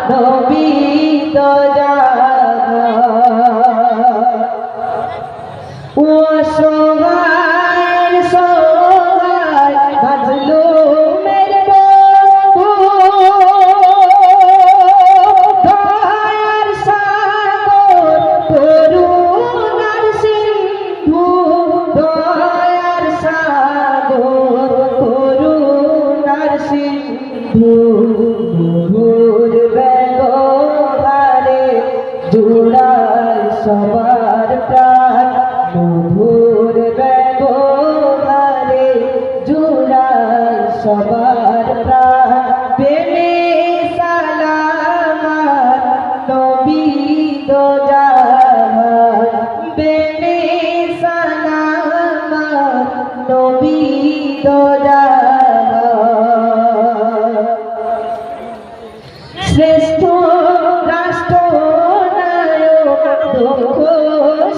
নবী তো জানা ও সোহায় সোহায় বাজলো মেরে বন্ধু দয়ার সাগর করুণার সিন্ধু দয়ার সাগর করুণার সিন্ধু মধুর ব্যবহারে জুড়ায় সবার প্রাণ মধুর ব্যবহারে জুড়ায় সবার প্রাণ প্রেমে সালামাত নবী দো জাহান প্রেমে সালামাত নবী দো জাহান শ্রেষ্ঠ রাষ্ট্রনায়ক দক্ষ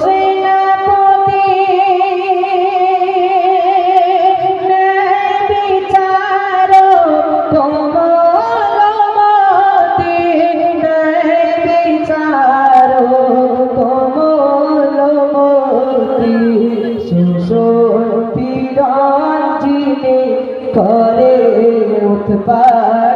সেনাপতি ন্যায় বিচারক কমলমতি ন্যায় বিচারক কমলমতি শোষণ পীড়ন যিনি করে উৎপাত